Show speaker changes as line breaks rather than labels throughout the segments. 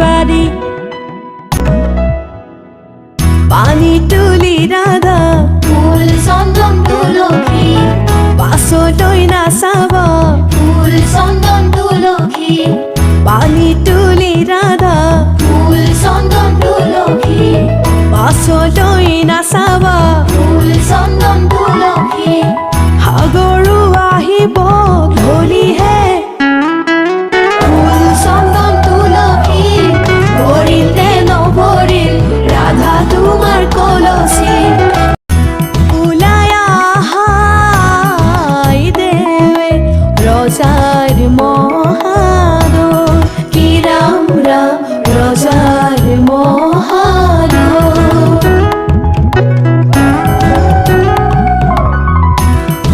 বাড়ি পানি তুলি রাধা
ফুল চন্দন তুলসী
পাছলৈ নাচাব
ফুল চন্দন তুলসী
পানি তুলি ৰাধা
ফুল চন্দন তুলসী
পাছলৈ নাচাব
ফুল চন্দন তুলসী
সাগৰো আহিব ধৰিহে
ফুল চন্দন তুলসী ভৰিতে নভৰিল ৰাধা তোমাৰ কলচী
ওলাই আহাই দেৱে ৰজাৰ মহাদৰ
কি ৰাম ৰাম
ৰজাৰ মহাদৰ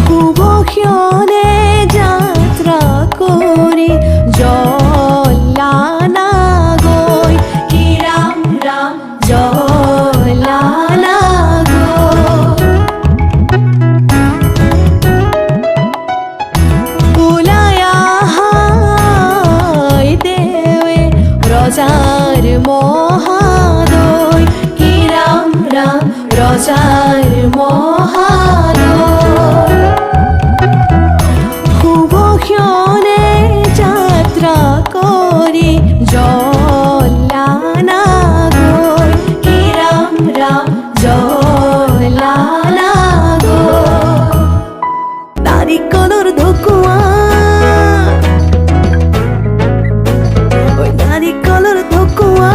শুভক্ষণে যাত্ৰা কৰি জলানা গৈ
কি ৰাম ৰাম
জলানা গৈ ওলাই আহাই দেৱে ৰজাৰ মহাদয়
কি ৰাম ৰাম
ৰজাৰ মহাদয় শুভক্ষণে যাত্ৰা কৰি জলানা গৈ
কি ৰাম ৰাম
জলানা গৈ নাৰিকলৰ ঢকুৱা ঐ নাৰিকলৰ ঢকুৱা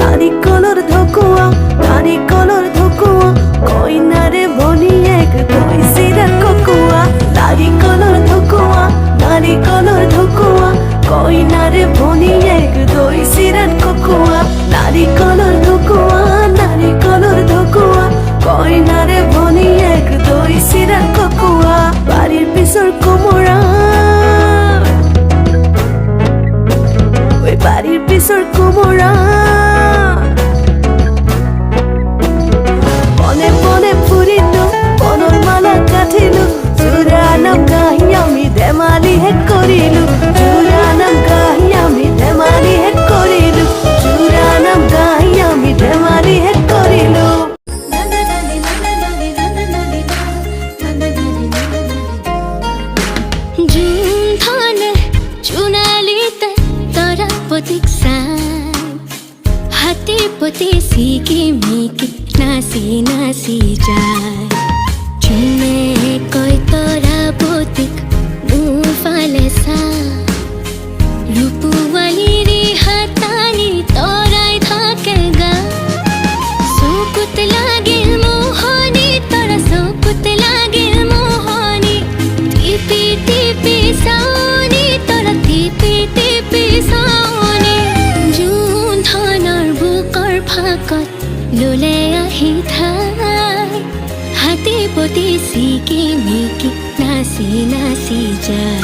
নাৰিকলৰ ঢকুৱা নাৰিকলৰ ঢকুৱা কইনাৰে ভনীয়েক কৈছিৰাত ককোৱা নাৰিকলৰ ঢকুৱা নাৰিকলৰ ঢকুৱা কইনাৰে ভনীয়েক কৈছিৰাত ককোৱা নাৰিকলৰ ঢকুৱা নাৰিকলৰ ঢকুৱা কইনাৰে ভনীয়েক কৈছিৰাত ককোৱা বাৰীৰ পিছৰ কোমোৰা ঐ বাৰীৰ পিছৰ কোমোৰা পনে পনে ফুৰিলো পনৰ মালা গাঁঠিলো জোৰা নাম গাহি আমি ধেমালি শেষ কৰিলো জোৰা নাম গাহি আমি ধেমালি শেষ কৰিলো জোৰা নাম গাহি আমি ধেমালি শেষ কৰিলো
जुन थान चुनाली त तर पतिक सान हाते पते सिकी मिकी नासी नासी যায় चुने কই তরা পতিক মুফালে সা রূপওয়ালিরি হাতানি তরাই থাকে গা সুকুত লাগিল মোহনি তরা সুকুত লাগিল মোহনি টিপি টিপি সাউনি তরা টিপি টিপি সাউনি জুন ধানৰ বুকৰ ফাকত ললে আহি ঠাই হাতে পতি সিকি মিকি নাচি নাচি যায়